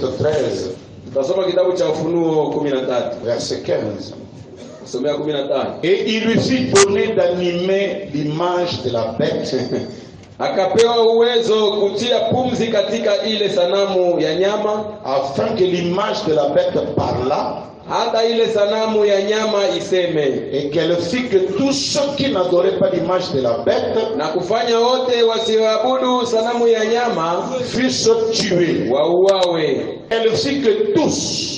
chapitre 13, Tutasoma kitabu cha Ufunuo 13. verset 15. Somea 15. Et il lui fit donner d'animer l'image de la bête. Akapewa uwezo kutia pumzi katika ile sanamu ya nyama, Afin que l'image de la bête parlât, hata ile sanamu ya nyama iseme, et qu'elle fit que tous ceux qui n'adoraient pas l'image de la bête na kufanya wote wasioabudu sanamu ya nyama fussent tués. wauawe. Elle fit que tous,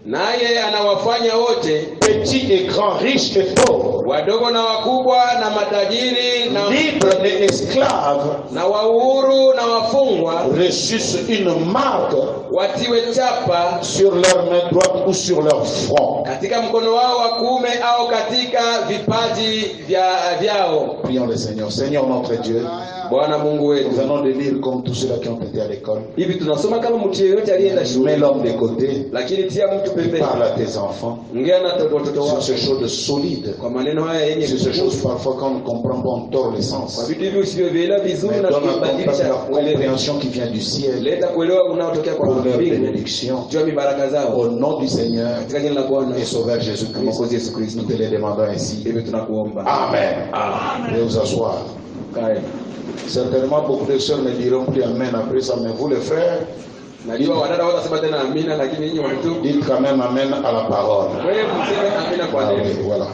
Naye anawafanya wote, petits et grands, riches et pauvres, wadogo na wakubwa, na matajiri na libres et esclaves, na wahuru na wafungwa, reçussent une marque watiwe chapa sur leur main droite ou sur leur front. katika mkono wao wa kuume au katika vipaji vyao. Prions le Seigneur. Seigneur notre Dieu, Bwana Mungu nous wetu, allons le lire comme tous ceux-là qui ont été à l'école. hivi tunasoma kama mtu yeyote aliyeenda Mets shule, l'homme de côté, lakini tia mtu pembeni. parle à tes enfants Ongea na watoto sur wako ces choses solides, kwa maneno haya yenye sur ces choses kugusa. parfois quand on ne comprend pas, on tord le Kwa sens. vitu hivi usivyovielewa vizuri Mais na donne à ton peuple kubadilisha la uelewa. compréhension qui vient du ciel Leta kuelewa unaotokea kwa pour leur mbingu. bénédiction. Jua mibaraka zao. Au nom du Seigneur Katika jina la Bwana et Sauveur Jésus-Christ, Mwokozi Yesu Kristo. nous te les demandons ainsi. Hivi tunakuomba. Amen. Veuillez vous asseoir. Kae. Certainement beaucoup de sœurs ne diront plus Amen après ça, mais vous les frères, Najua wadada watasema tena amina, lakini nyinyi watu dites quand même Amen à la parole. wewe mseme amina kwa Ah oui, neno. voilà.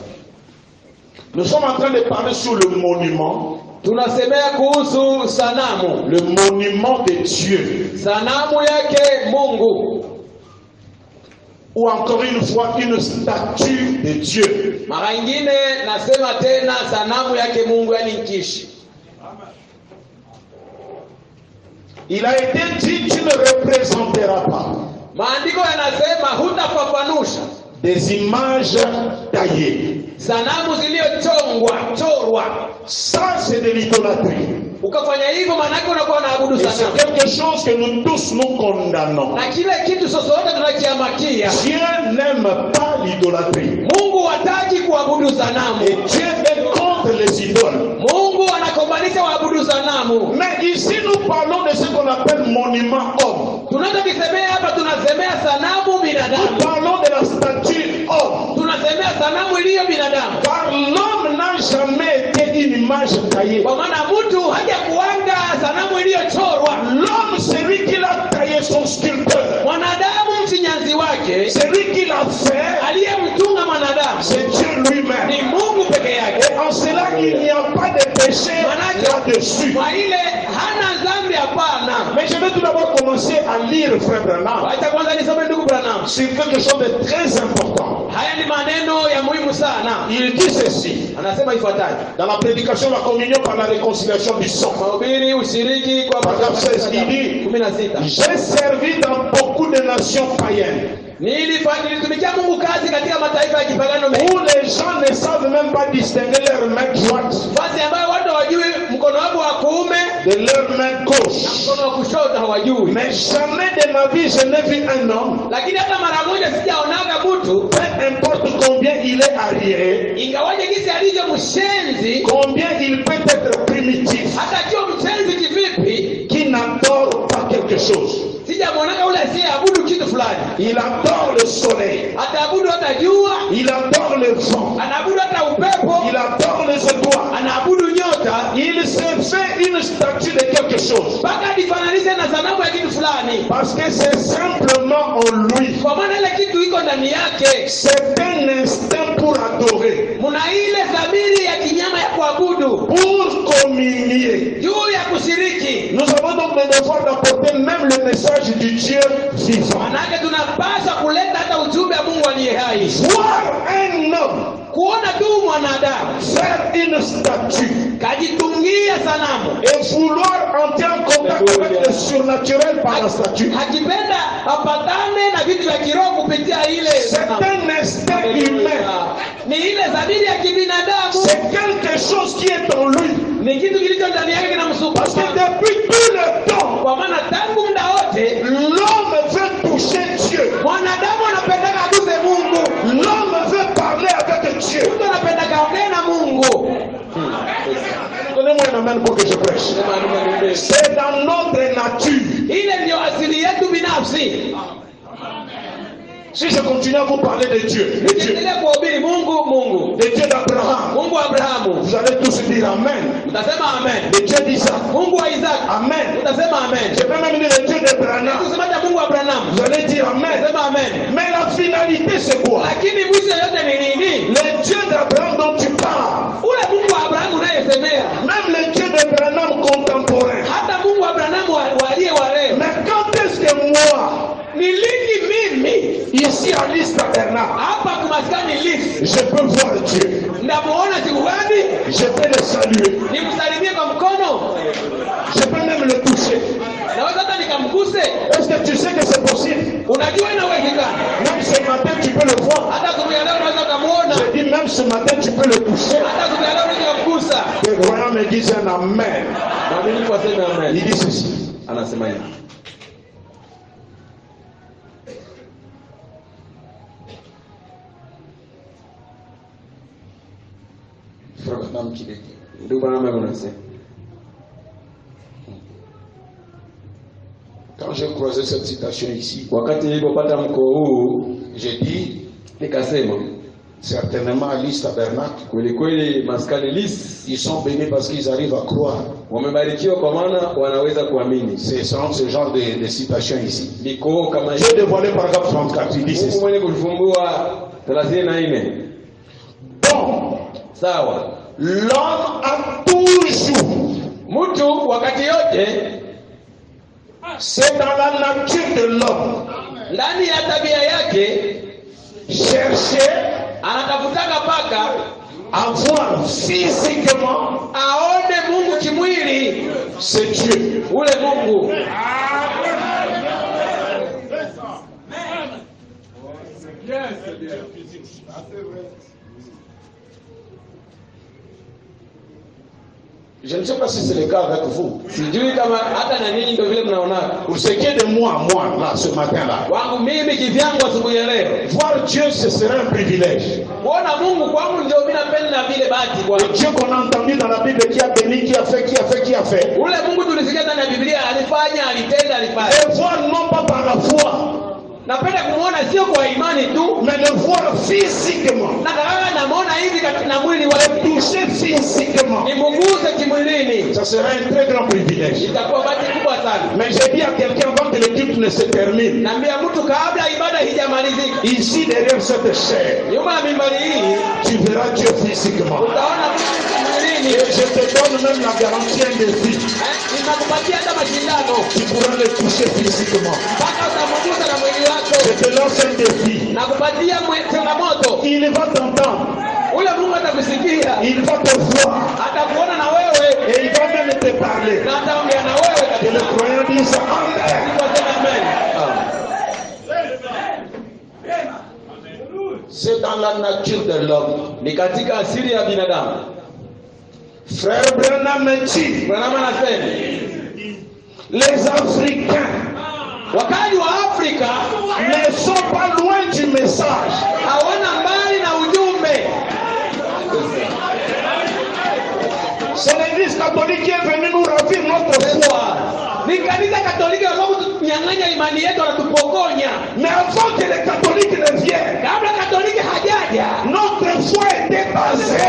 Nous sommes en train de parler sur le monument, Tunasemea kuhusu sanamu. le monument de Dieu, Sanamu yake Mungu. ou encore une fois une statue de Dieu. Mara nyingine nasema tena sanamu yake Mungu, yani nkishi. Il a été dit, tu ne représenteras pas Maandiko yanasema hutafafanusha des images taillées. sanamu zilizochorwa. Ça, c'est de l'idolâtrie. Ukafanya hivyo maana yake unakuwa unaabudu Et c'est sanamu. quelque chose que nous tous nous condamnons. Na kile kitu sosote tunakiamakia. Dieu n'aime pas l'idolâtrie. Mungu hataki kuabudu sanamu. Et Dieu est contre les idoles. Mungu anakombanisha waabudu sanamu. Mais ici, nous parlons de ce qu'on appelle monument homme. Tunachokisemea hapa tunasemea sanamu Nous binadamu. parlons de la statue homme. Tunasemea sanamu iliyo binadamu. Car l'homme n'a jamais été une image taillée. Kwa maana mtu haja kuanga sanamu iliyochorwa. L'homme, c'est lui qui l'a taillé, son sculpteur. Mwanadamu mfinyanzi wake, C'est lui qui l'a fait. aliyemtunga mwanadamu C'est Dieu lui-même. ni Mungu peke yake. Et en cela, il n'y a pas de péché là-dessus. Kwa ile hana dhambi, hapana. Mais je vais tout d'abord commencer à lire, frère Branham, Wacha kwanza nisome ndugu Branham. sur quelque chose de très important. Haya ni maneno ya muhimu sana. Il dit ceci. Anasema ifuatayo. Dans la prédication de la communion par la réconciliation du sang. Mahubiri ushiriki kwa Paragraphe 16, il dit, 16. j'ai servi dans beaucoup de nations païennes Nilitumikia Mungu kazi katika mataifa ya kipagano mengi. où les gens ne savent même pas distinguer leur main droite Basi ambayo watu hawajui mkono wako wa kuume de leur main gauche. mkono wa kushoto hawajui. Mais jamais de ma vie je n'ai vu un homme, Lakini hata mara moja sijaonaga mtu, peu importe combien il est arriéré, ingawaje kisi alivyo mshenzi, combien il peut être primitif, hata akiwa mshenzi kivipi, qui n'adore pas quelque chose. sijamwonaga ule asiyeabudu kitu fulani. Il adore le soleil, Ataabudu hata jua, il adore le vent, anaabudu hata upepo, il adore les étoiles. anaabudu nyota, Il s'est fait une statue de quelque chose mpaka ajifananishe na sanamu ya kitu fulani, parce que c'est simplement en lui. kwa maana ile kitu iko ndani yake. C'est un instinct pour adorer, Muna ile dhamiri ya kinyama ya kuabudu, pour communier. juu ya kushiriki. Nous avons donc le devoir d'apporter même le message du Dieu vivant. Manake tunapaswa kuleta hata ujumbe wa Mungu aliye hai. Voir un homme Kuona tu mwanadamu faire une statue kajitungia sanamu, et vouloir entrer en contact avec le surnaturel par la statue, akipenda apatane na vitu vya kiroho kupitia ile c'est sanamu. un instinct humain. Ni ile dhamiri ya kibinadamu, C'est quelque chose qui est en lui. ni kitu kilicho ndani yake kinamsukuma. Parce que depuis tout le temps, Kwa maana tangu muda wote l'homme veut toucher Dieu. mwanadamu anapendaka aguse Mungu, L'homme veut parler avec Dieu. mtu anapendaka ongea na Mungu. Donnez-moi un amen pour que je prêche. C'est dans notre nature. Ile ndio asili yetu binafsi. binafsi. Si je continue à vous parler de Dieu, de Dieu d'Abraham, vous allez tous dire Amen. Le Dieu d'Isaac, Amen. Je peux même dire le Dieu d'Abraham, vous allez dire Amen. Mais la finalité c'est quoi? Le Dieu d'Abraham dont tu parles, même le Dieu d'Abraham contemporain. Mais quand est-ce que moi, ici à l'Isle Tabernacle, je peux voir Dieu, je peux le saluer, je peux même le toucher? Est-ce que tu sais que c'est possible? Même ce matin tu peux le voir. Je dis même ce matin tu peux le toucher. Les croyants me disent un Amen. Il dit ceci. Quand j'ai croisé cette citation ici, j'ai dit certainement à l'Isle Tabernacle, ils sont bénis parce qu'ils arrivent à croire. C'est ce genre de citation ici. J'ai dévoilé paragraphe 34, il dit ceci. Bon, l'homme a toujours, c'est dans la nature de l'homme, chercher à voir physiquement c'est Dieu. Je ne sais pas si c'est le cas avec vous. Pour ce qui est de moi, là, ce matin-là, voir Dieu, ce serait un privilège. Le Dieu qu'on a entendu dans la Bible qui a béni, qui a fait. Et voir non pas par la foi, mais le voir physiquement, le toucher physiquement, ça sera un très grand privilège. Mais j'ai dit à quelqu'un avant que le culte ne se termine, ici derrière cette chair, tu verras Dieu physiquement. Et je te donne même la garantie de vie. Tu pourras le toucher physiquement. Je te lance un défi. Il va t'entendre. Il va te voir. Et il va même te parler. Et le croyant dit ça. Amen. C'est dans la nature de l'homme. Frère Branham dit, les Africains ne sont pas loin du message. C'est l'église catholique qui est venue nous ravir notre foi. Mais avant que les catholiques ne viennent, notre foi était basée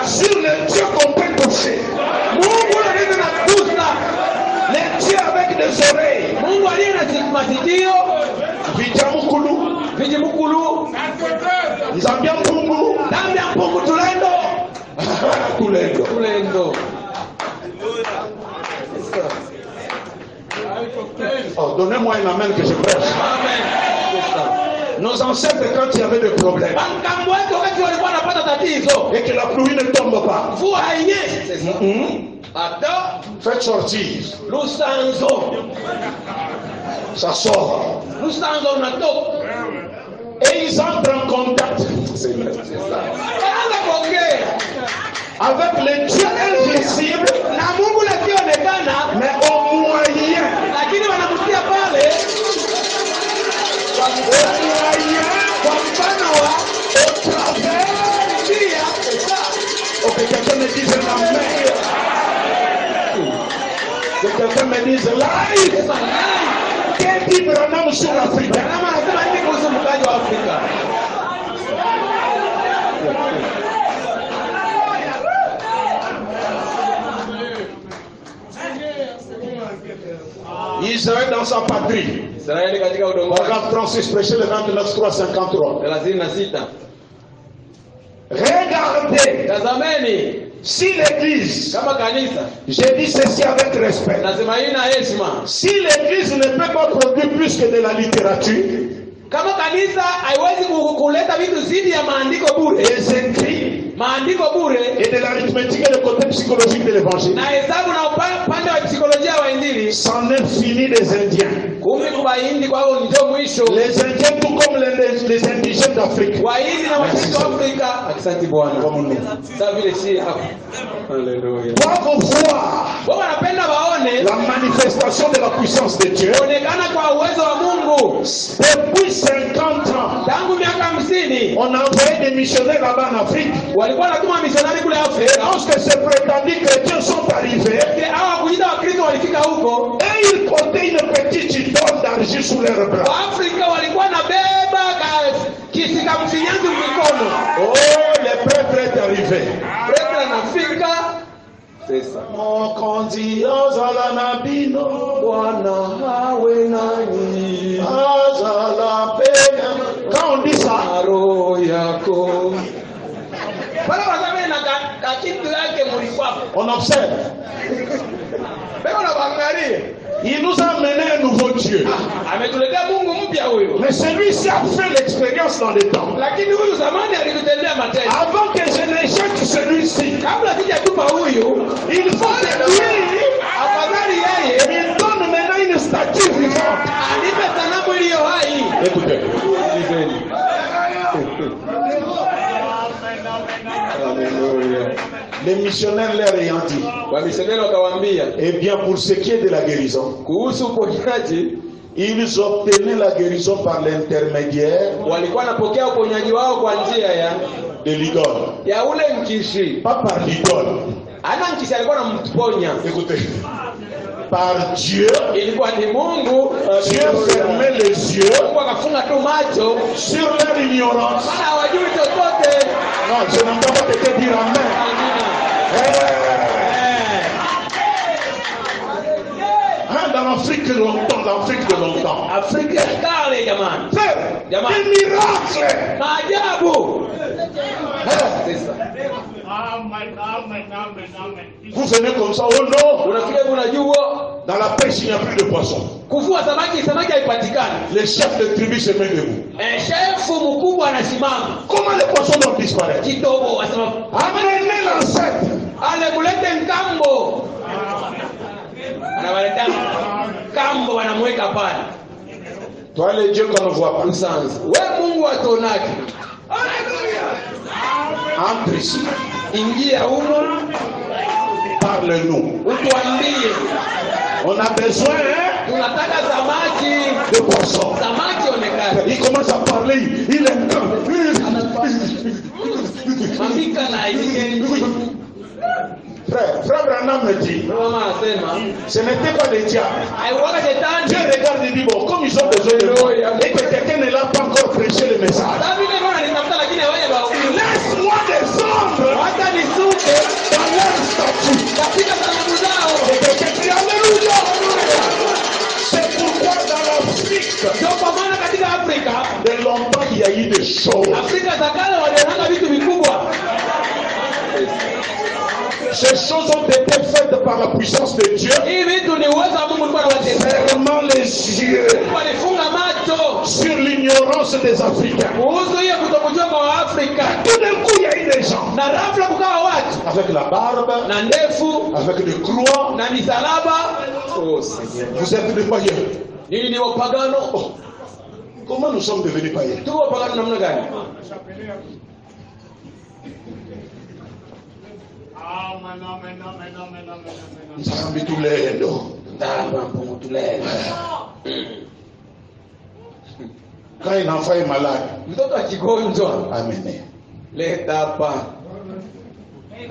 sur le Dieu qu'on peut toucher. Les dieux avec des oreilles. Vijamukulu. Nzambiampungu. Tulendo. Oh, donnez-moi un amen que je prêche. Nos ancêtres, quand il y avait des problèmes et que la pluie ne tombe pas, faites sortir. Ça sort. Et ils entrent en contact avec le Dieu invisible, mais au moyen au travers. Ok, quelqu'un me dise amen. Que quelqu'un me dise live. sur l'Afrique? Branham anasema nini kuhusu mkaji wa Afrika? Israël dans sa patrie. Israeli katika udongo wake. Paragraphe 36, prêcher le 29:353. 36. Regardez, Tazameni si l'église, kama kanisa, j'ai dit ceci avec respect, nasema hii na heshima. si l'église ne peut pas produire plus que de la littérature, Kama kanisa haiwezi kuleta vitu zidi ya maandiko bure, des écrits maandiko bure et de l'arithmétique et le côté psychologique de l'évangile, na hesabu na upande wa psikolojia wa Injili, c'en est fini des Indiens. kumbe kwa Hindi kwao ndio mwisho. Les Indiens, tout comme les indigènes d'Afrique. Wahindi na Wakristo wa Afrika, asante Bwana, Comme nous. sasa vile si hapo. Haleluya. Doivent voir Wao wanapenda waone la manifestation de la puissance de Dieu kuonekana kwa uwezo wa Mungu. depuis 50 ans. Tangu miaka 50 On a envoyé des missionnaires là-bas en Afrique. walikuwa wanatuma misionari kule Afrika. Lorsque ces prétendus chrétiens sont arrivés, Hawa kuita Wakristo walifika huko, et ils portaient une petite idole d'argile sous leurs bras. Waafrika walikuwa na beba kisika mfinyanzi mikono. Oh, le prêtre est arrivé. Petro anafika sasa, Mokonzi azala nabino, Bwana hawe nanyi, azala pena. Quand on dit ça, roho yako pale wasame na kakitu yake mlipapo, on observe. beba na bangalie, Il nous a amené un nouveau Dieu. ametuletea Mungu mpya huyo, Mais celui-ci a fait l'expérience dans les temps. lakini huyu zamani alitutendea matendo. Avant que je n'éjecte celui-ci, Kabla sijatupa huyu, il faut que lui, afadhali yeye il donne maintenant une statue vivante. anipe sanamu iliyo hai. Écoutez. Les missionnaires leur ayant dit, Wamisionari wakawaambia eh bien, pour ce qui est de la guérison, kuhusu uponyaji, ils obtenaient la guérison par l'intermédiaire walikuwa wanapokea uponyaji wao kwa njia de l'idole. ya ule mkishi. Pas par l'idole. Ana mkishi alikuwa anamponya, Écoutez. Par Dieu, ilikuwa ni Mungu. Dieu fermait les yeux Mungu akafunga tu macho, sur leur ignorance. maana hawajui chochote. Non, je n'ai pas peut te dire amen. Hein, dans l'Afrique de longtemps. Afrika ya kale jamani, Frère, Jamani. des miracles. maajabu. Sasa Vous venez comme ça, oh non, unafikia unajua dans la pêche il n'y a plus de poissons. kuvua samaki haipatikani. Les chefs de tribu se mettent debout. Shefu mkubwa anasimama, Comment les poissons doivent disparaître? kitobo asema Amenez l'ancêtre. ale kulete mkambo, anawaleta kambo, wanamweka pale. Toi, les dieux qu'on ne voit pas. Usanzi we Mungu atonaki, Entre ici. ingia humo, Parle-nous. utuambie. On a besoin Tunataka samaki, de poissons. samaki onekane. Il commence à parler. Il est Mamika na yeye. Frère Branham me dit, Mama anasema ce n'était pas des diables. aiwaka Dieu shetani. regarde et dit, bon, comme ils ont besoin de moi, et que quelqu'un ne l'a pas encore prêché le message, Sasa vile bwana nitafuta, lakini wewe ba laisse-moi descendre hata nisute dans leur statut. katika sanamu zao. Et quelqu'un crie, Alléluia. C'est pourquoi dans l'Afrique, Ndio kwa maana katika Afrika, de longtemps, il y a eu des choses. Afrika za kale walionanga vitu vikubwa. Ces choses ont été faites par la puissance de Dieu. Hii vitu ni uwezo wa Mungu, alikuwa anawatendea. Fermant les yeux Walifunga macho sur l'ignorance des Africains. kuhusu hiyo kutokujua kwa Waafrika, Tout d'un coup, il y a eu des gens na rafla kukawa watu avec la barbe, na ndefu avec des croix. na misalaba. Oh Seigneur, Vous êtes des païens. nini ni wapagano? Oh. Comment nous sommes devenus païens? Tu wapagano namna gani? Nzambi tulendo. Ndaba mpungu tulele. Quand un enfant est malade, Mtoto akigonjwa, amenez. leta hapa,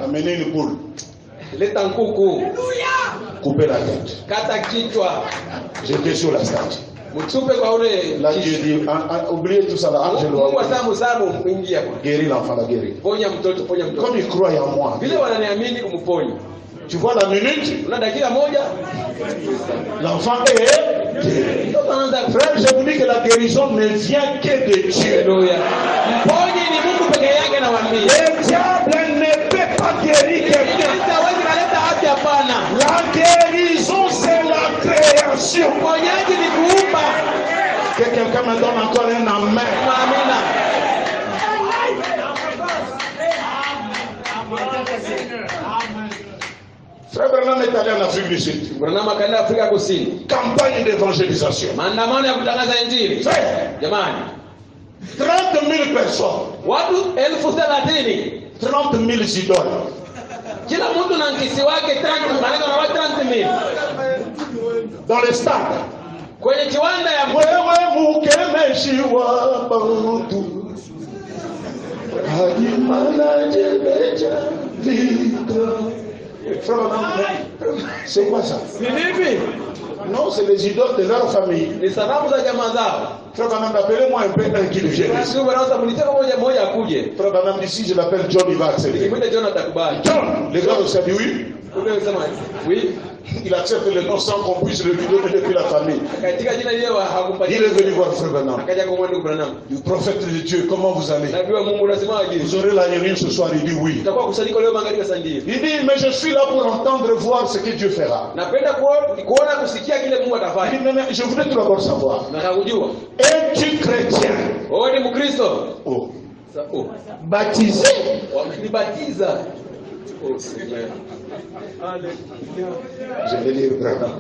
Amenez une boule. leta nkuku, Coupez la tête. kata kichwa, Jetez sur la statue. Mtupe kwa ule. Là, Dieu dit, oubliez tout ça là, Mungu asamu samu ingia kwa. guéris l'enfant, la guérir. Ponya mtoto, ponya mtoto. Comme il croit en moi. Vile wananiamini kumponya. Tu vois la minute, Una dakika moja l'enfant est guéri. Frère, je vous dis que la guérison ne vient que de Dieu. Alléluia. Mponye ni Mungu peke yake na waambie. Le diable ne peut pas guérir quelqu'un. Hawezi kuleta afya hapana. La guérison, c'est la création. Uponyaji ni kuumba. Que quelqu'un me donne encore un amen. Amina. Frère Branham est allé en Afrique du Sud. Branham akaenda Afrika Kusini. Campagne d'évangélisation. Maandamano ya kutangaza injili. Frère, Jamani. 30 000 personnes. Watu 30,000. 30 000 idoles. Kila mtu na nkisi wake 30, maana na watu 30,000. Dans les stades. Kwenye kiwanda ya Wewe mukemeshiwa bantu. Hadimana jebeja vita. Frère Branham, c'est quoi ça? ni vipi? Non, c'est les idoles de leur famille. Ni sababu za jamaa zao. Frère Branham, appelez-moi un peu un qui vient. Sio bwana munitaka moja moja akuje. Frère Branham dit si je l'appelle John, il va accepter. Nikimwita John atakubali. John, les gars ont dit oui. Unasema oui. Il accepte le nom sans qu'on puisse le lui donner depuis la famille. Katika jina lile hakumpatia. Il est venu voir Frère Branham. Akaja kwa ndugu Branham. Le prophète de Dieu, comment vous allez? Nabii wa Mungu unasemaje? Vous aurez la réunion ce soir, il dit oui. Tutakuwa kusanyiko leo magharibi saa 2. Il dit, mais je suis là pour entendre, voir ce que Dieu fera. Napenda kuona kusikia kile Mungu Il dit, atafanya. mais je voudrais tout d'abord savoir. Na hakujua. Es-tu chrétien? Wewe ni Mkristo? Oh. Oh. Baptisé? Wamenibatiza. Oh, Seigneur. Je vais lire Branham.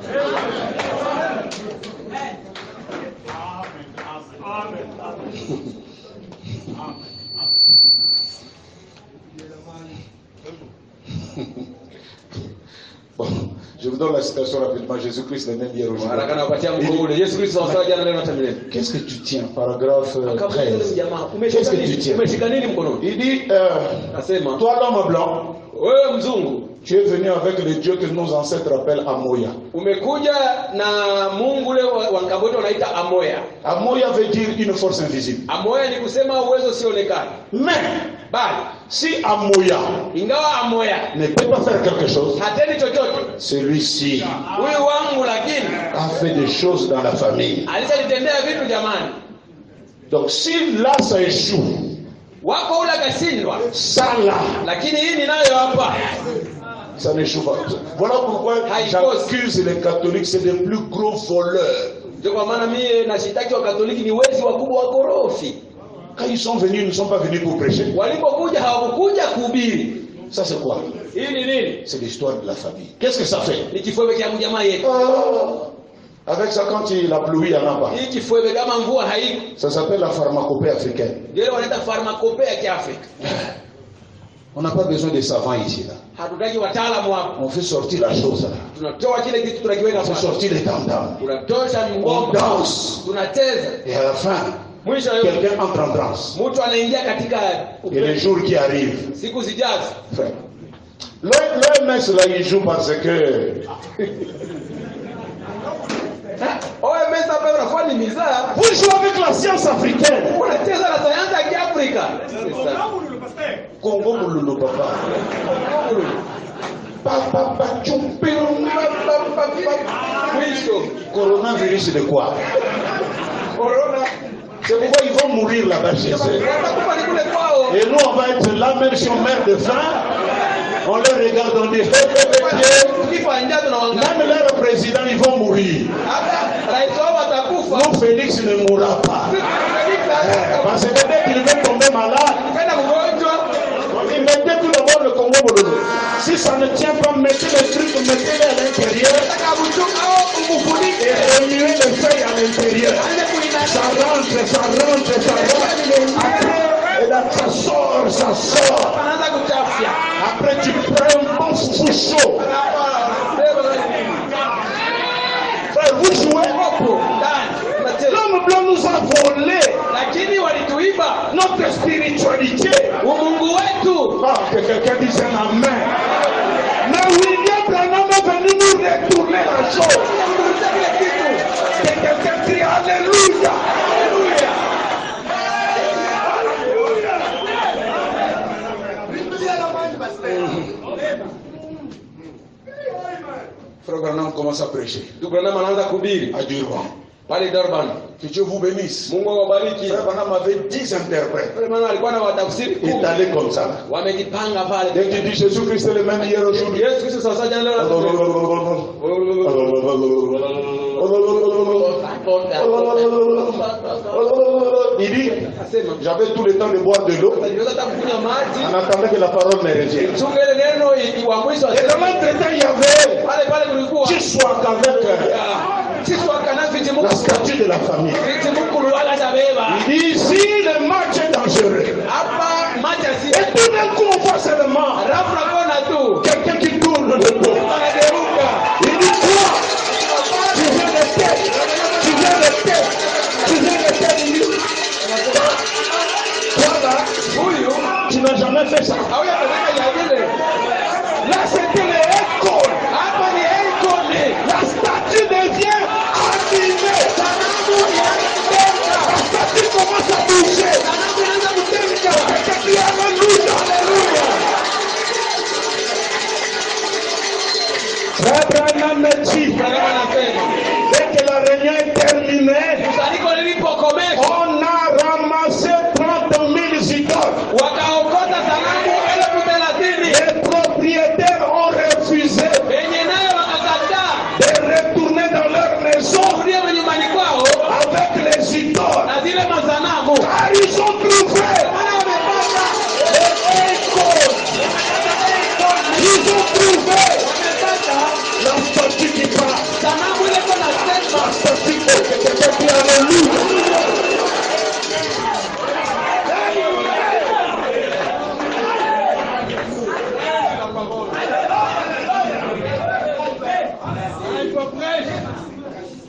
Bon, je vous donne la citation rapidement. Jésus-Christ est même hier aujourd'hui. Haraka nawapatia mkono. Yesu Kristo sawa jana leo na hata milele. Qu'est-ce que tu tiens? Paragraphe 13. Jamaa, Qu'est-ce que tu tiens? umeshika nini mkononi? Il dit, Nasema, toi l'homme blanc, wewe mzungu, tu es venu avec le Dieu que nos ancêtres appellent Amoya. umekuja na Mungu ule wa Kambodi wanaita Amoya. Amoya veut dire une force invisible. Amoya ni kusema uwezo usioonekana. Mais, Bali si Amoya ingawa Amoya ne peut pas faire quelque chose, hatendi chochote, celui-ci huyu wangu lakini a fait des choses dans la famille. alisalitendea vitu jamani. Donc si là ça échoue, Wako ule akashindwa, ça là, lakini hii ninayo hapa ça n'échoue pas. Voilà pourquoi j'accuse les catholiques, c'est des plus gros voleurs. ndio kwa maana mimi nashitaki wa Katoliki ni wezi wakubwa wa korofi. Quand ils sont venus, ils ne sont pas venus pour prêcher. Walipokuja hawakukuja kuhubiri. Ça c'est quoi? Hii ni nini? C'est l'histoire de la famille. Qu'est-ce que ça fait? Ni kifuebe cha jamaa yetu. Avec ça, quand il a plu, il n'y en a pas. Hii kifuebe kama mvua haiko. Ça s'appelle la pharmacopée africaine. Ndio wanaita pharmacopée ya Kiafrika. On n'a pas besoin de savants ici là. Hatutaki wataalamu hapo. On fait sortir la chose là. Tunatoa kile kitu tunakiweka On fait hapa. sortir les tam-tams. Tunatosha On ngoma. danse. Tunacheza. Et à la fin, Mwisho quelqu'un entre en transe. mtu anaingia katika Et les jours qui arrivent, siku zijazo. frère. L'OMS là, il joue parce que OMS hapa unakuwa ni mizaa. vous jouez avec la science africaine. Unacheza na sayansi ya Kiafrika. Congo Moululu papa. Papa Mwisho. coronavirus de quoi? Corona. C'est pourquoi ils vont mourir là-bas chez eux. Watakufa ni kule kwao. Et nous on va être là même si on meurt de faim. On les regarde, on dit Tukifa njaa tunawaangalia. même leurs présidents ils vont mourir. Hata rais wao watakufa. Non, Félix ne mourra pas. Parce que dès qu'il va tomber malade, Kwenda mgonjwa. il mettez tout d'abord le Congo Bololo. Si ça ne tient pas, mettez les trucs, mettez-les à l'intérieur. Et remuez les feuilles à l'intérieur. Ça rentre, ça rentre, ça rentre. Après, et là, ça sort, ça sort. Anaanza kuchafya. Après, tu prends un bon foufou chaud. Frère, vous jouez. L'homme blanc nous a volé Lakini walituiba notre spiritualité. umungu wetu. Ah, que quelqu'un dise un amen. Mais William Branham est venu nous retourner la chose. Que quelqu'un crie Alléluia. Branham commence à prêcher. Ndugu Branham anaanza kuhubiri À Durban. pale Durban. Que Dieu vous bénisse. Mungu awabariki. Frère Branham avait 10 interprètes. Maana alikuwa na watafsiri Il est 10. allé comme ça. Wamejipanga pale. Dès que tu dis Jésus-Christ est le même hier aujourd'hui. Yesu Kristo sasa jana leo na Il dit, asema j'avais tout le temps de boire de l'eau niweza hata kunywa maji. en attendant que la parole me revienne. Chunga ile neno iwamwisho. Et dans l'entretien, il y avait Pale kulikuwa Chiswak avec sisi wakana viti la Mungu. statue de la famille. Viti Mungu wala tabeba. Il dit, ici, le match est dangereux. Hapa maji asi. Et tout d'un coup, on voit seulement Alafu naona tu quelqu'un qui tourne le dos. anageuka. Il dit, toi, tu viens de tête. Tu viens de tête. Tu viens de tête. Il dit, toi là, Huyu tu n'as jamais fait ça. hawajapeleka ya vile. Là, c'était le école. Hapa ni ikoni. La statue devient animée. La statue commence à bouger. Quelqu'un qui a Alléluia. Frère Branham me dit, dès que la réunion est terminée, Kusanyiko lilipokomeshwa on a ramassé 30 000 idoles. wakaokota sanamu 30,000. Les propriétaires ont refusé Wenye nayo wakakataa de retourner dans leur maison kurudi nyumbani kwao avec les idoles. na zile masanamu. Car ils ont trouvé Maana wamepata Ils ont trouvé wamepata la statue qui parle. sanamu ile kwa La nasema statue qui est Alléluia.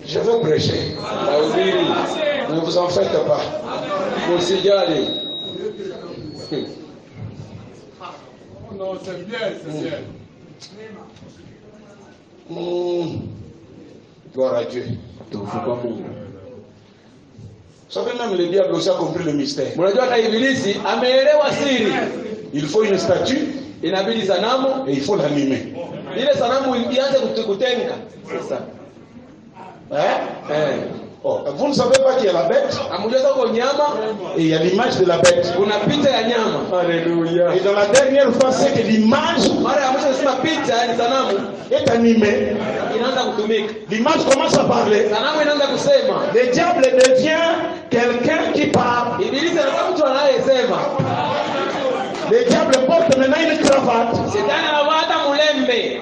Je veux prêcher. Wahubiri, Ne vous en faites pas. msijali. Non, c'est bien, c'est bien. Gloire à Dieu. Tukufu kwa Mungu. Vous savez, même le diable aussi a compris le mystère. Mnajua hata ibilisi ameelewa siri. Il faut une statue Inabidi sanamu et il faut l'animer. ile sanamu ianze kutenga. Sasa Oh, vous ne savez pas qu'il y a la bête amujua kwa nyama et il y a l'image de la bête. kuna picha ya nyama. Et dans la dernière fois, c'est que l'image Mara ya mwisho nasema picha ni sanamu est animée. inaanza kutumika. L'image commence à parler. Sanamu inaanza kusema. Le diable devient quelqu'un qui parle. Ibilisi anakuwa mtu anayesema. Le diable porte maintenant une cravate. Shetani anavaa hata mulembe.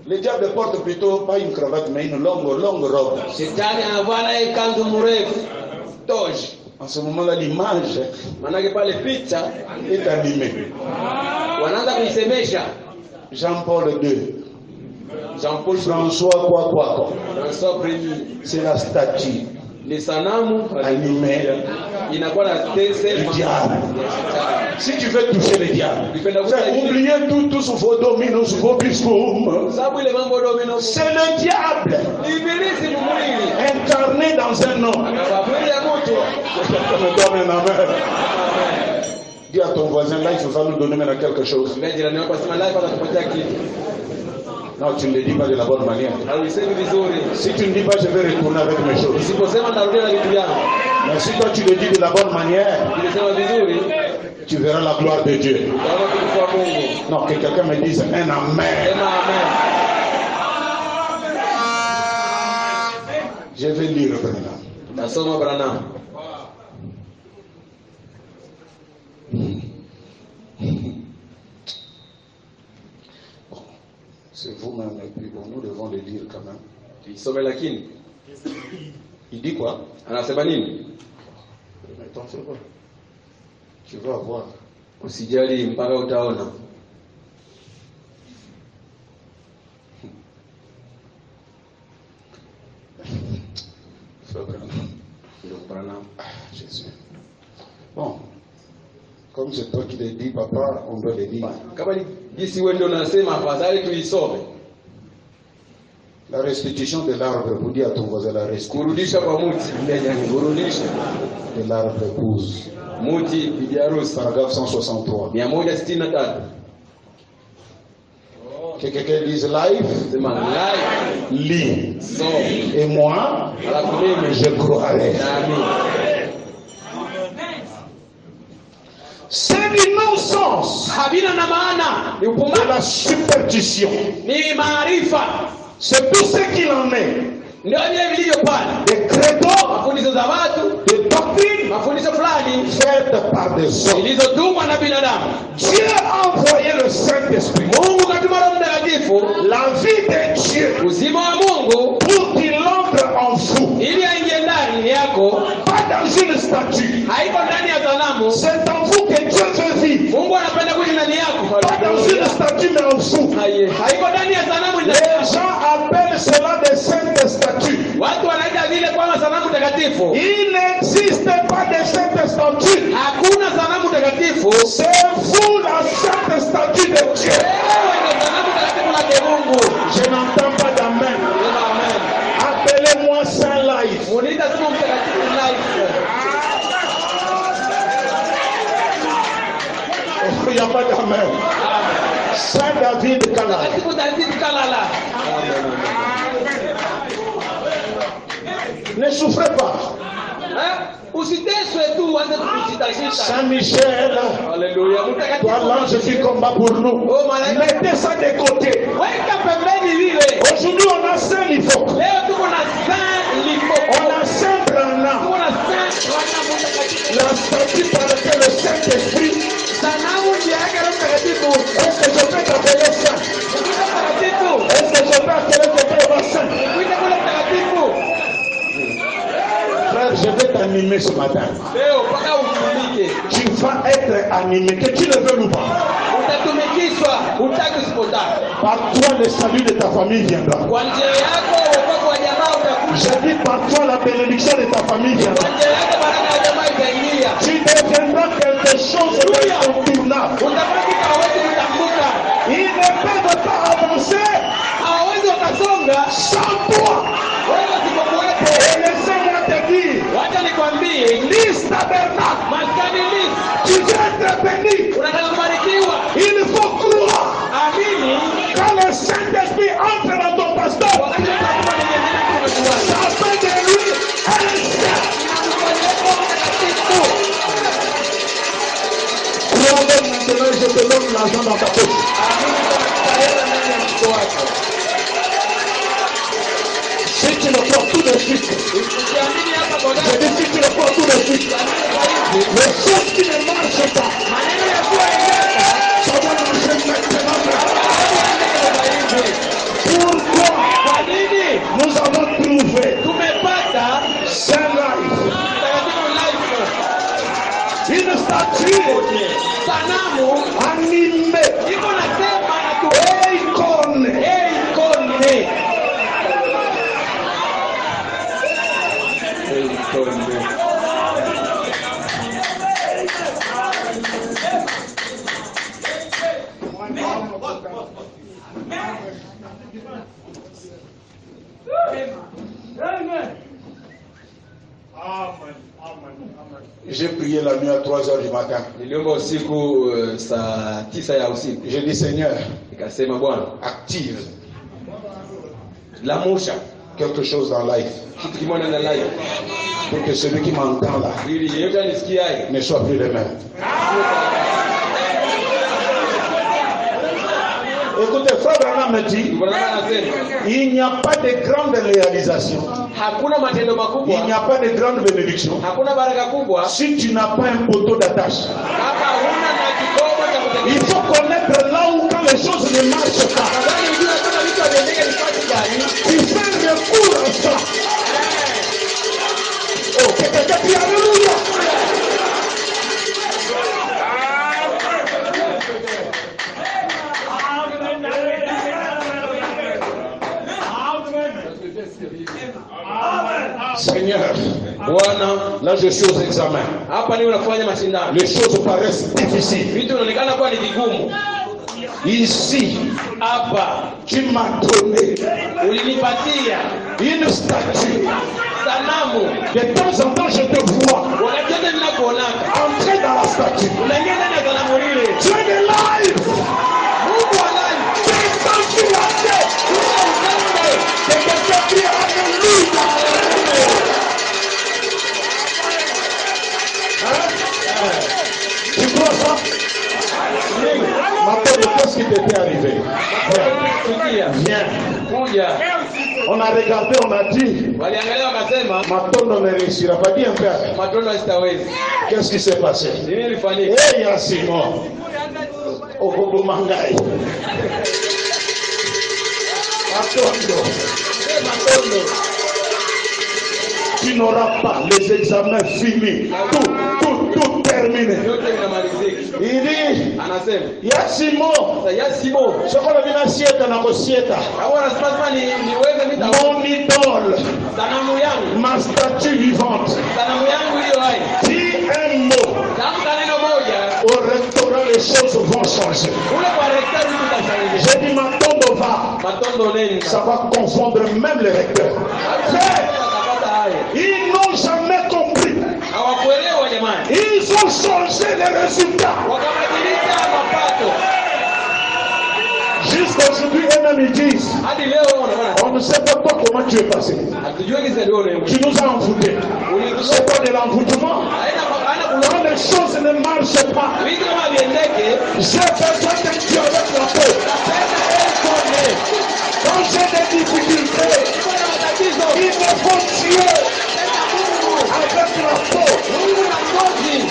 Le diable porte plutôt pas une cravate, mais une longue robe. Shetani anavaa naye kanzu mrefu. Tosh. En ce moment-là, l'image Manake pale picha est animée. wanaanza kuisemesha. Jean-Paul II. Jean-Paul François quoi. François Premier. C'est la statue Ni sanamu animée inakuwa na du sema. diable. Si tu veux toucher le diable, Ukipenda kuta oubliez tous vos dominos, vos biscoums. sababu ile mambo domino. C'est le diable Ibilisi mwili. incarné dans un homme. Mwili ya mtu. Amen, amen. Dis à ton voisin, là, il faut nous donner maintenant quelque chose. Mbele jirani wako asema life atakupatia kitu. Non, tu ne le dis pas de la bonne manière. Hauisemi vizuri. Si tu ne dis pas, je vais retourner avec mes choses. Usiposema narudia na vitu yangu. Mais si toi tu le dis de la bonne manière, Nilisema vizuri. tu verras la gloire de Dieu. Utaona utukufu wa Mungu. Non, que quelqu'un me dise un amen. Sema amen. Je vais lire Branham. Nasoma Branham. C'est vous-même, et puis bon, nous devons le lire quand même. Tuisome lakini. Il dit quoi? Anasema nini? Mais t'en fais pas. Tu vas voir. Usijali mpaka utaona. Frère Branham. Ndio Branham. Ah, Jésus. Bon. Comme c'est toi qui le dis, papa, on doit le dire. Kama ni jinsi wewe ndio unasema afadhali tuisome. La restitution de l'arbre, vous dites à ton voisin la restitution Kurudisha kwa mti. Kurudisha. de l'arbre épouse. Mti bibi harusi. Paragraphe 163. 163. Que quelqu'un dise live. Sema live. Lis. So. Et moi, Alafu mimi je croirai. naamini. C'est du non-sens. Havina na maana. Ni De upumbavu. la superstition. Ni maarifa. C'est tout ce qu'il en est. Ndio vile vilivyo pale. Des credos, Mafundisho za watu, des doctrines mafundisho fulani faites par des hommes. zilizotumwa na binadamu. Dieu a envoyé le Saint-Esprit, Mungu katuma Roho Mtakatifu, la vie de Dieu, uzima wa Mungu, pour qu'il entre en vous. ili aingie ndani yako. Pas dans une statue. Haiko ndani ya sanamu. C'est en vous que Dieu veut vivre. Mungu anapenda kuishi ndani yako. Pas dans une statue, mais en vous. Haiko ndani ya sanamu. Les gens appellent cela des saintes statues. Watu wanaita vile kwamba sanamu takatifu. Il n'existe pas de saintes statues. Hakuna sanamu takatifu. C'est vous la sainte statue de Dieu. Wewe ndio sanamu takatifu la Mungu. Je n'entends pas d'amen. Amen. Appelez-moi Saint Life. Munita sema mtakatifu life. Il n'y a pas d'amen. Saint David Kalala. Takatifu David Kalala. Ne souffrez pas. Usiteswe tu uanze kusitasita. Saint Michel. Haleluya. Toi, l'ange qui combat pour nous. Mettez ça de côté. Weka pembeni vile. Aujourd'hui, on a Saint Lifo. Leo tuko na Saint Lifo. On a Saint Branham. Tuko na Saint Branham mtakatifu. La statue par laquelle le Saint-Esprit. Sanamu ndiye yake Roho Mtakatifu. Est-ce que je peux t'appeler Saint? Mtakatifu. Est-ce que je peux appeler quelqu'un Saint? Kuita kule mtakatifu. Frère, je vais t'animer ce matin. Leo mpaka utumike. Tu vas être animé, que tu le veuilles ou pas. Utatumikishwa, utaki usipotaka. Par toi, le salut de ta famille viendra. Kwa njia yako wokovu wa jamaa utakuja. Je dis par toi, la bénédiction de ta famille Kwa viendra. njia yako baraka ya jamaa itaingia. Tu deviendras quelque chose d'incontournable. Utabaki hawezi kutambuka. Ils ne peuvent pas avancer Hawezi wakasonga sans toi. wewe usipokuwepo. Et laissez-moi te dire, Wacha nikwambie, Lys Tabernacle, maskani Lys, tu veux être béni. unataka kubarikiwa. Il faut croire. Amini. Quand le Saint-Esprit entre dans ton pasteur, Wakati utakuwa ni jina kumekuwa. ça fait de lui un saint. Crois-le maintenant, je te donne l'argent dans ta poche. Si tu le crois tout de suite, je dis si tu le crois tout de suite, les choses qui ne marchent pas, ça va marcher maintenant. Pourquoi nous avons trouvé Saint Life, une statue animée et icône. J'ai prié la nuit à 3h du matin. Niliomba usiku saa 9 ya usiku. J'ai dit Seigneur, Nikasema Bwana, active lamusha quelque chose dans life kitu kimoja na live pour que celui qui m'entend là ili yeyote anisikiaye ne soit plus le même. Écoutez, Frère Branham me dit, Bwana anasema il n'y a pas de grande réalisation, hakuna matendo il makubwa, n'y a pas de grande bénédiction hakuna baraka kubwa si tu n'as pas un poteau d'attache. kama huna na kikomo cha Il kutegemea. faut connaître là où quand les choses ne marchent pas, Nadhani unajua kama vitu havendeke ni kitu gani. tu fais recours à ça. Oh, que quelqu'un dit Alléluia. Seigneur, Bwana, là je suis aux examens. hapa ni unafanya mashindano. Les choses paraissent difficiles. Vitu vinaonekana kuwa ni vigumu. Ici, Hapa tu m'as donné ulinipatia une statue. sanamu. De temps en temps, je te vois Wakati wote ninakuonaka entrer dans la statue. unaingia ndani ya sanamu lile. Tu es de live. Mungu wa ndani. Tes enfants a regardé, on a dit, Waliangalia wakasema Matondo ne réussira pas. Dis un peu. Matondo sitawezi. Qu'est-ce qui s'est passé? Nini ilifanyika? Eh, ya Simon. Okobo Mangai. Matondo. Matondo. Tu n'auras pas les examens finis. Tout terminé. Yote inamalizika. Il dit, Anasema, ya Simon. sasa ya Simon. Sokola bina sieta na kosieta. Hapo anasema niweze mita Mon idole. sanamu yangu. Ma statue vivante. Sanamu yangu hiyo hai. Dis un mot. Tamka neno moja. Au rectorat, les choses vont changer. Kule kwa rektori tutashangilia. J'ai dit, Matondo va. Matondo nenda. Ça va confondre même les recteurs. Atapata haya. Ils n'ont jamais compris. Hawakuelewa jamani. Ils ont changé les résultats. Wakabadilisha mapato. Jusqu'aujourd'hui, eux-mêmes ils disent, Hadi leo wanaona. on ne sait pas toi comment tu es passé. Hatujui kisa leo leo. Tu nous as envoûtés. C'est pas de l'envoûtement. Quand les choses ne marchent pas, Vitu kama viendeke. j'ai besoin de Dieu avec la peau. Quand j'ai des difficultés, il me faut Dieu avec la peau.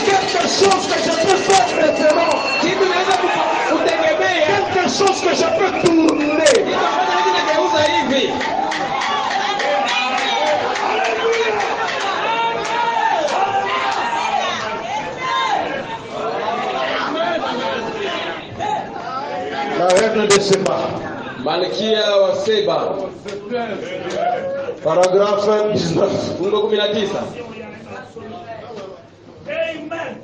Quelque chose que je peux faire référent. Kitu naweza kutegemea. Quelque chose que je peux tourner. Nitageuza hivi. La reine de Seba. Malkia wa Seba. Paragraphe 19. Fungu 19. Amen.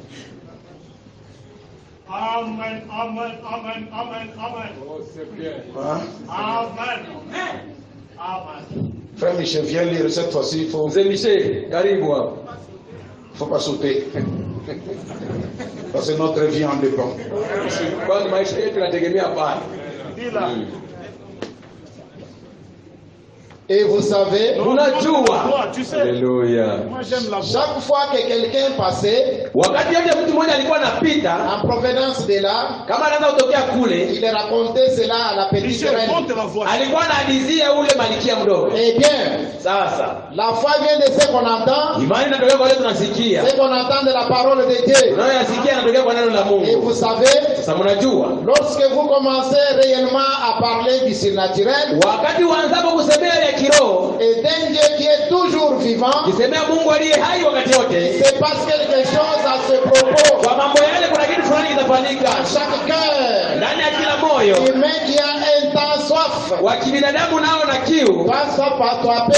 Amen, amen, amen, amen, amen. Oh, c'est bien. Hein? Amen. Amen. Frère Michel, viens lire cette fois-ci. Mzee Michel, karibu hapo. Faut pas sauter. Parce que notre vie en dépend. Kwani maisha yetu yanategemea pale. Et vous savez, Unajua. Toi, tu sais, Haleluya. moi j'aime la voix. chaque fois que quelqu'un passait Wakati yote mtu mmoja alikuwa anapita, en provenance de là, kama anaanza kutokea kule, il racontait cela à la petite Michel, reine. monte la voix. alikuwa anahadithia ule malikia mdogo. Eh bien, Sasa, la foi vient de ce qu'on entend, imani inatokea kwa ile tunasikia. ce qu'on entend de la parole de Dieu. Unayoyasikia yanatokea kwa neno la Et Mungu. vous savez, Sasa mnajua, lorsque vous commencez réellement à parler du surnaturel wakati uanzapo kusemea ya kiroho, et d'un Dieu qui est toujours vivant, kisemea Mungu aliye hai wakati wote, c'est parce quelque chose à ce propos. kwa mambo yale kuna kitu fulani kitafanyika Dans chaque cœur ndani ya kila moyo humain qui a un temps soif, wa kibinadamu nao na kiu, pas soif attrapé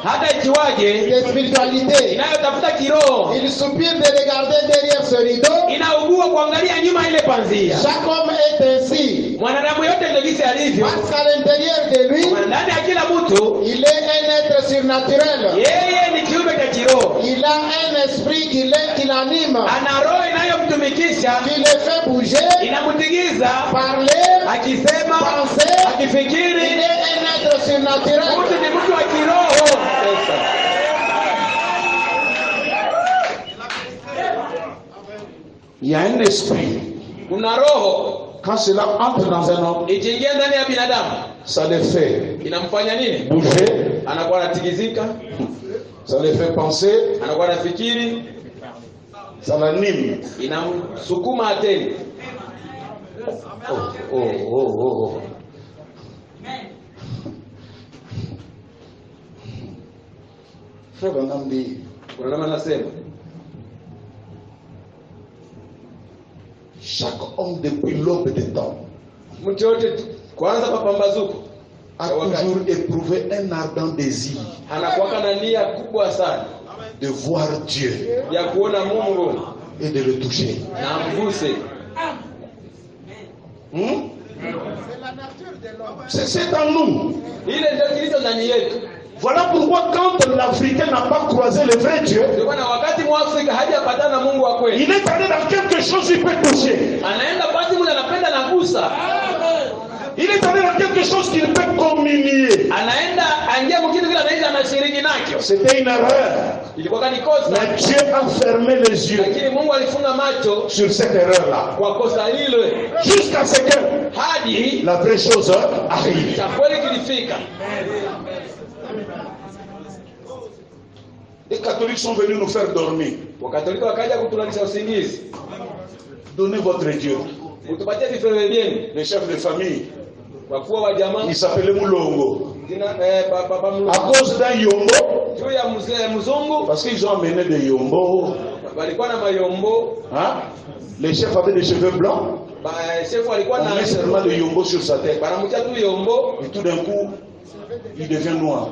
hata ikiwaje, de spiritualité. inayotafuta kiroho, Il soupire de regarder derrière ce rideau. inaugua kuangalia nyuma ile panzia. Chaque homme est ainsi. Mwanadamu yote ndio jinsi alivyo. Parce qu'à l'intérieur de lui, Ndani ya kila mtu il est un être surnaturel. yeye ni kiumbe cha kiroho, Il a un esprit qui l'anime, ana roho inayomtumikisha, qui le fait bouger, inamtigiza parler, akisema, penser. Il akifikiri. est un être surnaturel. Mtu ni mtu wa kiroho. Il y a un esprit. Kuna roho Quand cela entre dans un homme, ikiingia ndani ya binadamu ça le fait inamfanya nini? bouger, Anakuwa anatigizika, ça le fait penser, anakuwa anafikiri, ça l'anime. inamsukuma atende. Oh. Frère Branham dit, Kuna namna nasema chaque homme depuis l'aube des temps mtu yote kwanza papambazuko a toujours éprouvé un ardent désir anakuwa na nia kubwa sana de voir Dieu ya kuona Mungu et de le toucher. na mguse. C'est en nous. Ile ndio kilicho ndani yetu. Voilà pourquoi quand l'Africain n'a pas croisé le vrai Dieu, Ndio maana wakati Mwafrika hajapatana na Mungu wa kweli, il est allé dans quelque chose qu'il peut toucher. anaenda pasi mule anapenda na gusa, Il est allé dans quelque chose qu'il peut communier. anaenda angia mkitu kile anaenda anashiriki nacho. C'était une erreur. Ilikuwa ni kosa, Mais Dieu a fermé les yeux lakini Mungu alifunga macho sur cette erreur-là. kwa kosa hilo Jusqu'à ce que hadi la vraie chose arrive. cha kweli kilifika. Les catholiques sont venus nous faire dormir. Wakatolika wakaja kutulalisha usingizi. Donnez votre Dieu. Utupatie vifaa vyenu. Les chefs de famille, Wakuu wa jamaa. il s'appelait Moulongo. Baba Mlungu. À cause d'un yombo, Juu ya mzungu. parce qu'ils ont amené des yombos. Walikuwa na mayombo. Hein? Les chefs avaient des cheveux blancs. Chef walikuwa On met seulement des yombos sur sa tête. Banamucha tu yombo. Et tout d'un coup, il devient noir.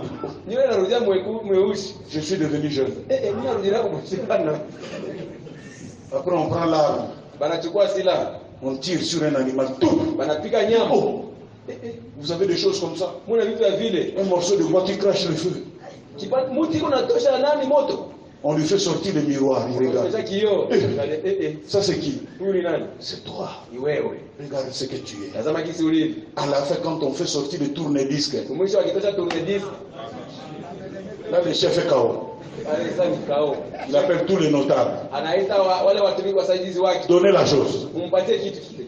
Niwe narudia mweusi. Je suis devenu jeune. Mimi narudia kumshikana. Après, on prend l'arme. Banachukua silaha. On tire sur un animal. Tout. Banapika nyama. Oh. Vous avez des choses comme ça. Muna vitu ya vile. Un morceau de bois qui crache le feu. Muti kuna tosha nani moto. On lui fait sortir le miroir. Il regarde. Ça c'est qui? C'est toi. Regarde ce que tu es. À la fin, quand on fait sortir le tourne-disque, là le chef est KO. Il appelle tous les notables. Donnez la chose.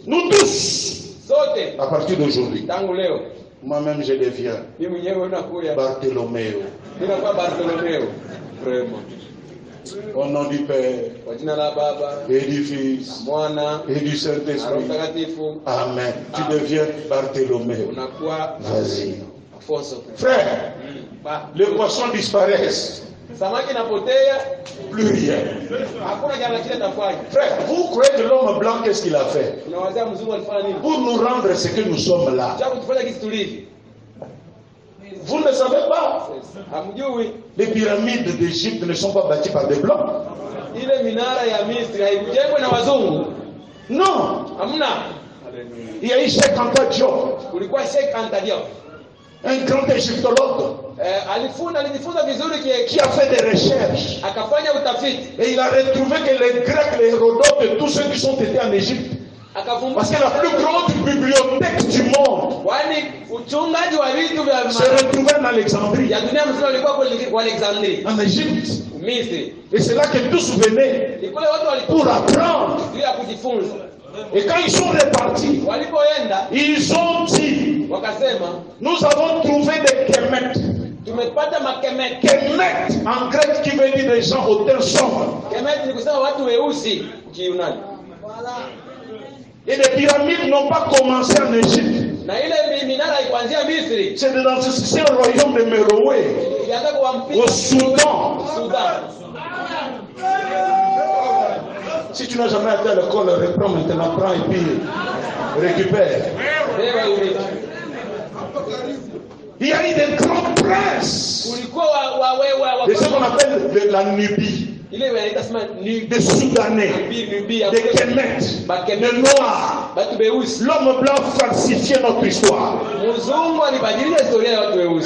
Nous tous, à partir d'aujourd'hui, moi-même je deviens Bartholoméo. Au nom du Père, et du Fils, et du Saint-Esprit. Amen. Tu deviens Bartholoméo. Vas-y. Frère, les poissons disparaissent. Plus rien. Frère, vous croyez que l'homme blanc, qu'est-ce qu'il a fait? Pour nous rendre ce que nous sommes là. Vous ne savez pas. Les pyramides d'Égypte ne sont pas bâties par des blancs. Non. Il y a eu Cheikh Anta Diop, un grand égyptologue, qui a fait des recherches. Et il a retrouvé que les Grecs, les Hérodotes et tous ceux qui sont été en Égypte, parce que la plus grande bibliothèque du monde se retrouvait en Alexandrie, en Égypte. Et c'est là que tous venaient pour apprendre. Et quand ils sont repartis, ils ont dit, nous avons trouvé des Kemet. Kemet en grec qui veut dire des gens au teint sombre. Et les pyramides n'ont pas commencé en Égypte. C'est dans ce royaume de Méroé, au Soudan. Si tu n'as jamais été à l'école, reprends maintenant, prends et puis récupère. Il y a eu des grands princes de ce qu'on appelle de la Nubie. Des Soudanais, des Kemet, des Noirs. L'homme blanc falsifiait notre histoire. Tout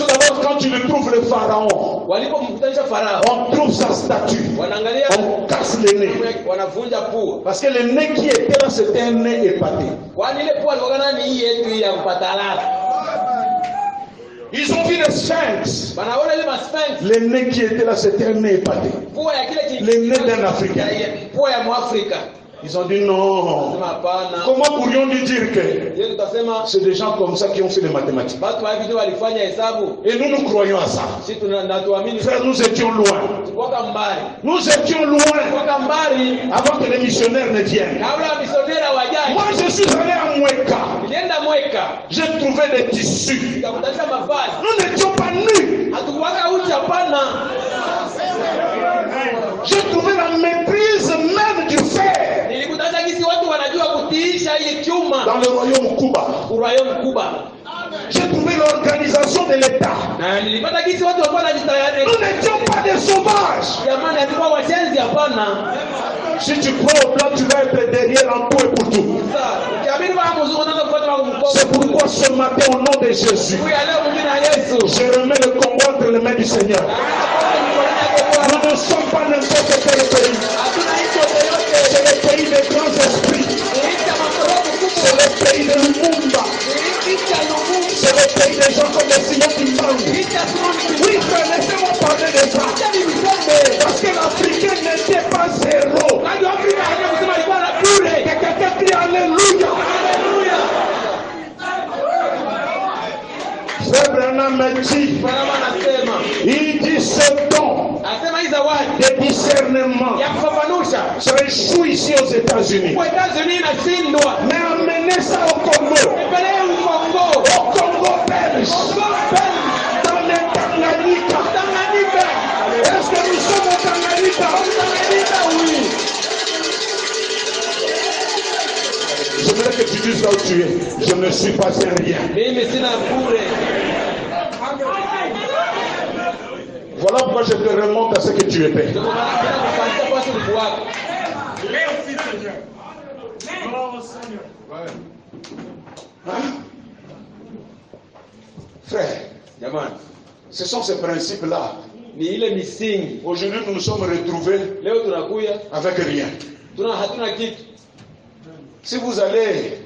d'abord, quand tu le trouves le pharaon, on trouve sa statue, on casse le nez. Parce que le nez qui était là, c'était un nez épaté. Ils ont vu le sphinx. Le nez qui était là, c'était un nez épaté. Le nez d'un Africain. Ils ont dit non. Comment pourrions-nous dire que c'est des gens comme ça qui ont fait les mathématiques? Et nous croyons à ça. Frère, nous étions loin. Nous étions loin avant que les missionnaires ne viennent. Moi, je suis allé à Mweka. J'ai trouvé des tissus. Nous n'étions pas nus. J'ai trouvé la maîtrise même du fer. Dans le royaume Cuba. J'ai trouvé l'organisation de l'État. Nous n'étions pas des sauvages. Si tu crois au plan, tu vas être derrière en tout et pour tout. C'est pourquoi ce matin, au nom de Jésus, je remets le combat entre les mains du Seigneur. Nous ne sommes pas n'importe quel pays. C'est le pays des grands esprits. C'est le pays de Lumumba. C'est le pays des gens comme les Simon Kimbangu. Oui, frère, laissez-moi parler de ça. Parce que l'Africain n'était pas zéro. Que quelqu'un crie Alléluia. Frère Branham me dit, il dit ce don Asema hii zawadi de discernement ya kufafanusha serait échoue ici aux États-Unis. kwa États-Unis inashindwa. Mais amenez ça au Congo. Nipeleke Kongo. Au Congo belge. Kongo belge. Dans le Tanganyika. Tanganyika. Est-ce que nous sommes au Tanganyika? Tanganyika, oui. J'aimerais que tu dises là où tu es. Je ne suis pas un rien. Mimi sina bure. Voilà pourquoi je te remonte à ce que tu étais. Ndio maana bila kufuatia kwa sababu wako. Merci Seigneur. Gloire au Seigneur. Hein? Frère, Jamani, ce sont ces principes-là. ni ile misingi. Aujourd'hui, nous nous sommes retrouvés Leo tunakuya avec rien. hatuna kitu. Si vous allez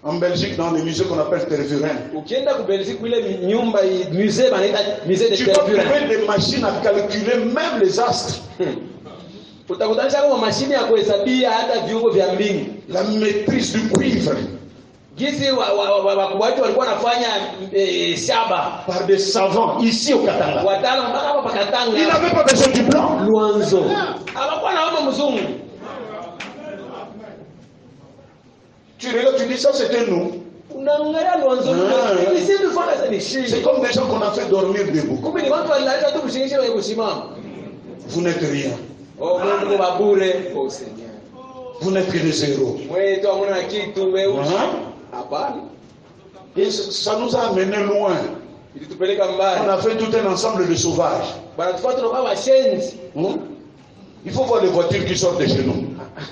en Belgique dans les musées qu'on appelle Tervuren, Ukienda ku Belgique ile nyumba musée banaita musée de tu dois Tervuren. trouver des machines à calculer même les astres. Utakutanisha kama mashine ya kuhesabia hata viungo vya mbingu. La maîtrise du cuivre Jinsi wakubwa wetu walikuwa wanafanya shaba. par des savants ici au Katanga. Wataalamu mpaka hapa Pakatanga. Ils n'avaient pas besoin du blanc. Luanzo. Hawakuwa naomba mzungu. Tu regardes, tu dis ça c'était nous. Unaangalia Luanzo. Ah. Hizi ndio fanya za nishini. C'est comme des gens qu'on a fait dormir debout. Kumbe ni watu walileta tu kushingisha na kusimama. Vous n'êtes rien. Oh, Mungu babure. Oh Seigneur. Vous n'êtes que des héros. Wewe tu hamna kitu wewe. Hein? Hapana. Et ça nous a amené loin. Ilitupeleka On mbali. a fait tout un ensemble de sauvages. Bana tufuata tunakuwa washenzi. Il faut voir les voitures qui sortent de chez nous.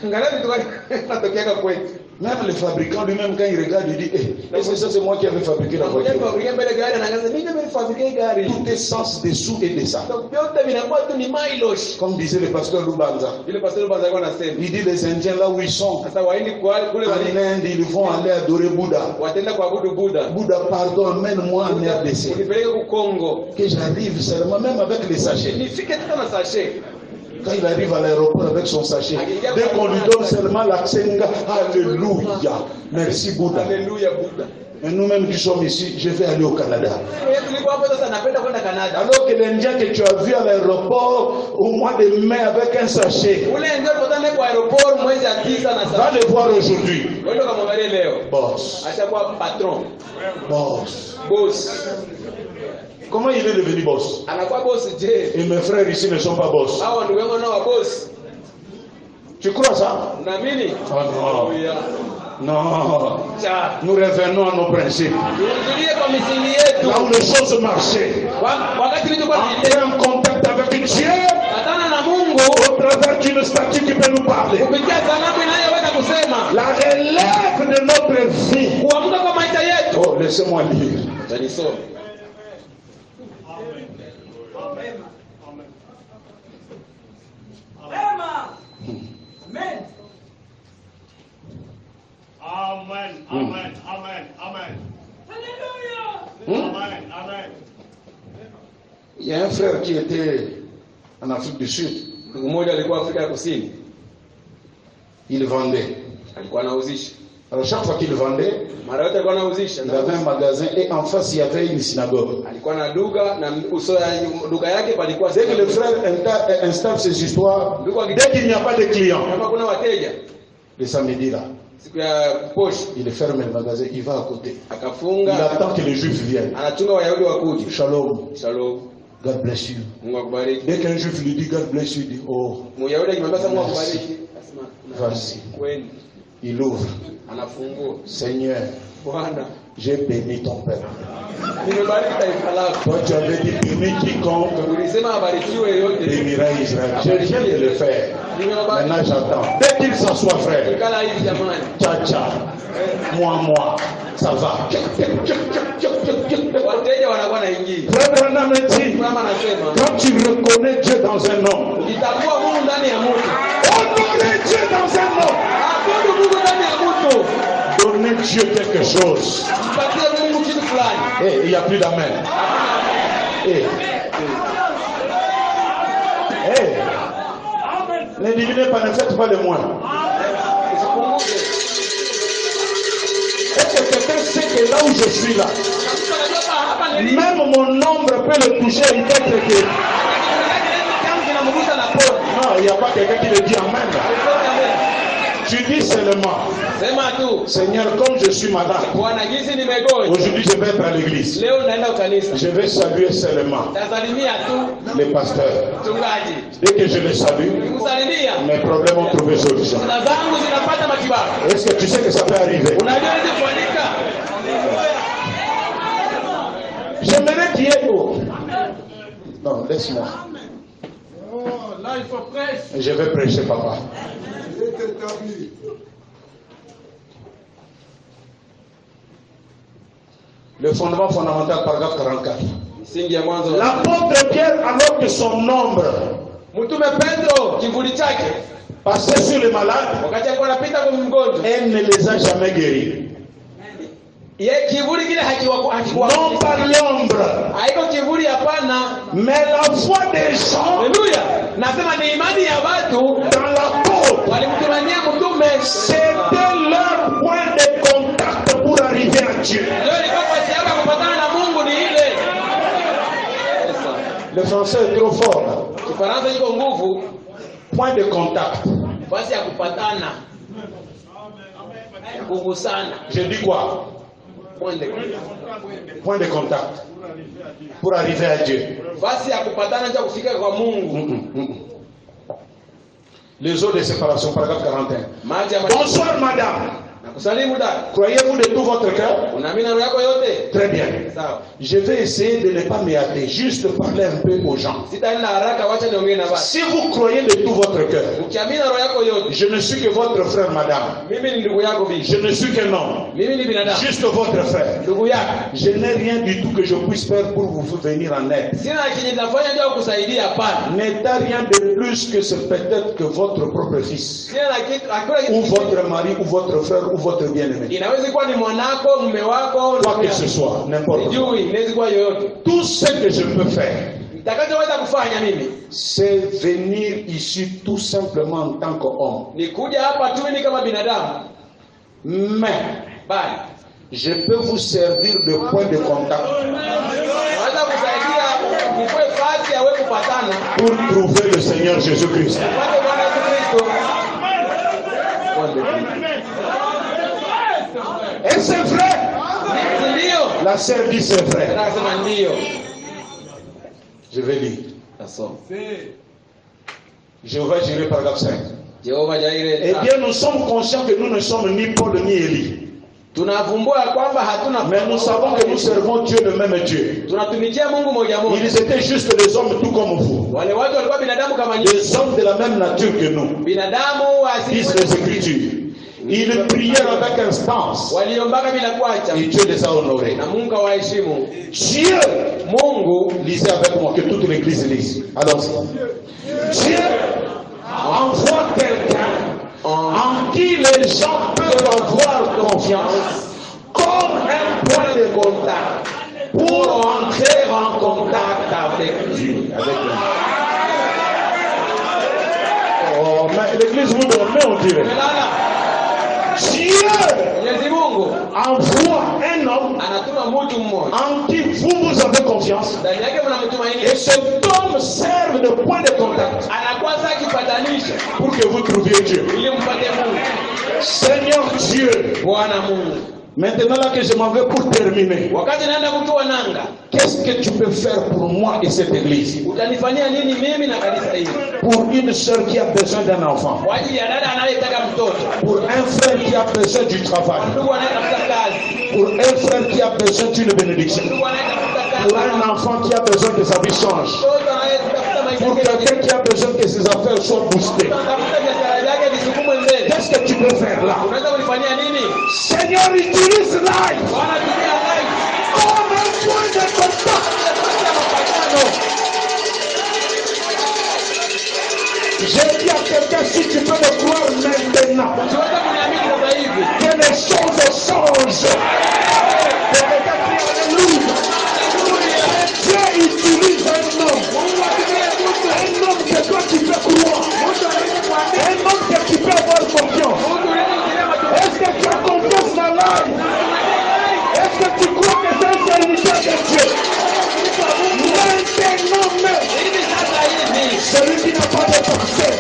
Angalia vitu gani natokea kwetu. Même le fabricant lui-même, quand il regarde, il dit est-ce que ça c'est moi qui avais fabriqué la voiture? Fabrikia mbele gari anaanza mimi nimefabrikia gari. Tout est sens dessous et dessous. Donc vyote vinakuwa tu ni mileage. Comme disait le pasteur Lubanza. Ile pastor Lubanza alikuwa anasema. Il dit les Indiens là où ils sont, Sasa waindi kwa kule en wali Inde, ils vont aller adorer Bouddha. wataenda kuabudu Buddha. Bouddha, pardon, emmène-moi en RDC. Unipeleke ku Kongo. Que j'arrive seulement, même avec les sachets. Nifike tena na sachet. Quand il arrive à l'aéroport avec son sachet, dès qu'on lui donne seulement l'accent, alléluia, merci Bouddha. Alléluia Buddha. Et nous-mêmes qui sommes ici, je vais aller au Canada. Wewe tulikuwa hapo sasa napenda kwenda Canada. Alors que l'Indien que tu as vu à l'aéroport au mois de mai avec un sachet, Ule ndio tutane kwa aeroport mwezi ya 9 na va sasa. le voir aujourd'hui. Wewe kamwangalie leo. Boss, Ashakuwa patron. boss. Boss. Comment il est devenu boss? Anakuwa boss je. Et mes frères ici ne sont pas boss. Hao ndugu yangu nao wa boss. Tu crois ça? Unaamini? Ah non. Haleluya. Non. Cha. Nous revenons à nos principes. Turudilie kwa misingi yetu. Là où les choses marchaient. Wakati vitu kwa Entrer en contact avec Dieu Atana na Mungu au travers d'une statue qui peut nous parler. kupitia sanamu inayoweza kusema. La relève de notre vie. Kuamka kwa maisha yetu. Oh, laissez-moi lire. Tanisoma. Amen. Amen. Amen. Amen. Amen. Amen. Il y a un frère qui était en Afrique du Sud. Ndugu mmoja alikuwa Afrika ya Kusini. Il vendait. Alikuwa anauzisha. Alors chaque fois qu'il vendait, Mara yote alikuwa anauzisha. il avait un magasin et en face il y avait une synagogue. Alikuwa na duka na uso ya duka yake palikuwa Dès que le frère installe ses histoires, dès qu'il n'y a pas de clients, kama kuna wateja le samedi là, siku ya posho il ferme le magasin, il va à côté. Il akafunga, attend que les Juifs viennent. anachunga Wayahudi wakuje. Shalom, Shalom. God bless you. Mungu akubariki. Dès qu'un Juif lui dit God bless you, il dit oh, Myahudi akimwambia sasa Mungu akubariki, asema vas-y. kweli. Il ouvre. Anafungua. Seigneur, Bwana, j'ai béni ton peuple. nimebariki taifa lako. Toi tu avais dit béni quiconque Ulisema abarikiwe yote. bénira Israël. Je viens de le faire. Nimewabariki. Maintenant j'attends. Dès qu'il s'assoit, frère, Kala hivi jamani. tcha, moi, ça va. Wateja wanakuwa naingia. Frère Branham me dit, Kama anasema, quand tu reconnais Dieu dans un homme, ukitambua Mungu ndani ya mtu. honorer Dieu dans un homme, Abudu Mungu ndani ya mtu. donner Dieu quelque chose. Mpatie Mungu kitu fulani. Il n'y a plus d'amen. Ne divinez pas, ne faites pas le moins. Usipunguke. Est-ce que quelqu'un sait que là où je suis là, Kabisa najua hapa nilipo. même mon ombre peut le toucher, il peut être que il n'y a pas quelqu'un qui le dit amen. Tu dis seulement, Sema tu. Seigneur, comme je suis malade, Bwana jinsi nimegonjwa. aujourd'hui je vais être à l'église. Leo naenda kanisa. Je vais saluer seulement Tasalimia tu les pasteurs. mchungaji. Dès que je les salue, Kusalimia. mes problèmes ont trouvé solution. Shida zangu zinapata matibabu. Est-ce que tu sais que ça peut arriver? Unajua hizi kuandika. J'aimerais qu'il y ait eau. Non, laisse-moi. Là, il faut prêcher. Je vais prêcher, papa. Le fondement fondamental, paragraphe 44. Msingi ya mwanzo. L'apôtre Pierre, alors que son ombre Mtume Petro kivuli chake passait sur les malades, wakati alikuwa anapita kwa mgonjwa. elle ne les a jamais guéris. Ye kivuli kile hakikuwa. Non pas l'ombre, Haiko kivuli hapana. mais la foi des gens Haleluya. Nasema ni imani ya watu dans l'apôtre. walimtumania mtume. C'était leur point de contact pour arriver à Dieu. Leo ilikuwa kwa sababu ya kupatana na Mungu ni ile. Le français est trop fort. Kifaransa iko nguvu. Point de contact. Basi ya kupatana. Ya kugusana. Je dis quoi? Point de contact. Pour arriver à Dieu. Basi ya kupatana cha kufika kwa Mungu. Les eaux de séparation, paragraphe 41. Maji ya Bonsoir madame. Nakusalimu dada. Croyez-vous de tout votre cœur? Unaamini roho yako yote? Très bien. Sawa. Je vais essayer de ne pas me hâter, juste parler un peu aux gens. Sitaenda haraka, wacha niongee na watu. Si vous croyez de tout votre cœur, Ukiamini roho yako yote. je ne suis que votre frère madame. Mimi ni ndugu yako bibi. Je ne suis qu'un homme. Mimi ni binadamu. Juste votre frère. Ndugu yako. Je n'ai rien du tout que je puisse faire pour vous venir en aide. Sina kinyi nafanya ndio kukusaidia hapana. N'état rien de plus que c'est peut-être que votre propre fils, Sina na kitu, hakuna ou kitu. votre mari, ou votre frère, ou votre bien-aimé. Inaweza kuwa ni mwanako, mume wako, Quoi que ce soit, n'importe quoi. sijui, inaweza kuwa yoyote. Tout ce que je peux faire, Nitakachoweza kufanya mimi c'est venir ici tout simplement en tant qu'homme. ni kuja hapa tu mimi kama binadamu, Mais bali je peux vous servir de point de contact naweza kusaidia ukue fasi awe kupatana pour trouver le Seigneur Jésus-Christ. upate Bwana Yesu Kristo. Et c'est vrai. Ndio. La sœur dit c'est vrai. Nasema ndio. Je vais lire. Nasoma. Jéhovah Jireh, paragraphe 5. Jehova Eh Jaire. bien, nous sommes conscients que nous ne sommes ni Paul ni Élie. Tunavumbua kwamba hatuna, Mais nous savons que nous servons Dieu, le même Dieu. tunatumikia Mungu moja moja. Ils étaient juste des hommes tout comme vous. Wale watu walikuwa binadamu kama nyinyi. Des hommes de la même nature que nous. Binadamu wa Disent les Écritures. Ils prièrent avec instance. waliombaka bila kuacha Et Dieu les a honorés. na Mungu awaheshimu. Dieu, Mungu lisez avec moi, que toute l'église lise. Allons-y. Dieu envoie quelqu'un en qui les gens peuvent avoir confiance comme un point de contact pour entrer en contact avec Dieu. Oh, mais l'église vous dormez, on dirait. melala. Dieu Mwenyezi Mungu envoie un homme anatuma mtu mmoja en qui vous avez confiance. ndani yake mnamtumaini, Et cet homme sert de point de contact anakuwa sasa kipatanisho pour que vous trouviez Dieu. ili mpate Mungu. Seigneur Dieu, Bwana Mungu, maintenant là que je m'en vais pour terminer, wakati naenda kutoa nanga, qu'est-ce que tu peux faire pour moi et cette église? utanifanyia nini mimi na kanisa hili? Pour une sœur qui a besoin d'un enfant, Kwa ajili ya dada anayetaka mtoto, pour un frère qui a besoin du travail, ndugu anayetafuta kazi, pour un frère qui a besoin d'une bénédiction, ndugu anayetafuta pour kazi, un enfant qui a besoin que sa vie change, mtoto anayetafuta maisha pour yake, quelqu'un qui a besoin que ses affaires soient boostées. anatafuta biashara yake visukumwe mbele. Qu'est-ce que tu peux faire là? Unaweza kunifanyia nini? Seigneur, utilise life Bwana, tumia life comme un point de contact. ya mapatano. J'ai dit à quelqu'un, si tu peux le croire maintenant, Usiweze kuniamini sasa hivi. que les choses changent. Et quelqu'un crie Alléluia. Dieu utilise un homme. Un homme que toi tu peux croire. Un homme que tu peux avoir confiance. Est-ce que tu as confiance dans l'âme? Est-ce que tu crois que c'est un serviteur de Dieu? Maintenant, Hivi sasa hivi celui qui n'a pas de pensée,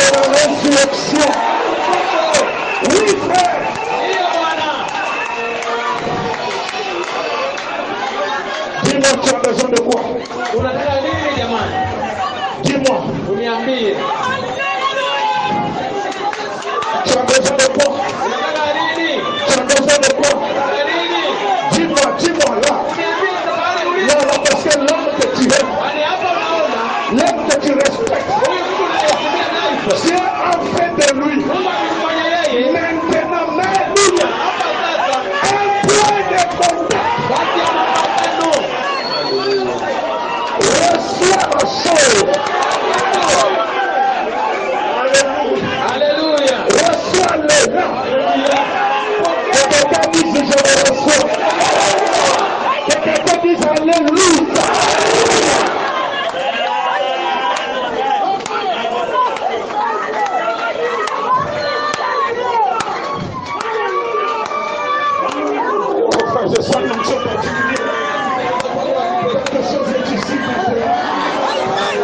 de la résurrection. Oui, frère. Ndiyo Bwana. Dis-moi, tu as besoin de quoi? Unataka nini jamani? Dis-moi, Uniambie. tu as besoin de quoi? Unataka nini? Tu as besoin de quoi? Unataka nini? Dis-moi là. Uniambie tafadhali uliza. Là, parce que l'homme que tu aimes, Kwani hapa unaona? l'homme que tu respectes, Huyu mtu unayeheshimia life. Dieu a fait de lui Mungu alimfanya yeye. maintenant, alléluia, Hapa sasa. un point de contact. Kati ya mapambano. Reçois la chose. Alléluia. Reçois-le. Que quelqu'un dise je le reçois. Que quelqu'un dise alléluia. Enfin, je sens une chose particulière. Quelque chose est ici, mon frère.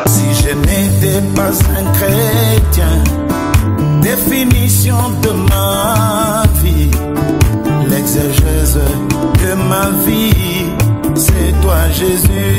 Si je n'étais pas un chrétien, définition de ma vie, l'exégèse de ma vie, c'est toi Jésus.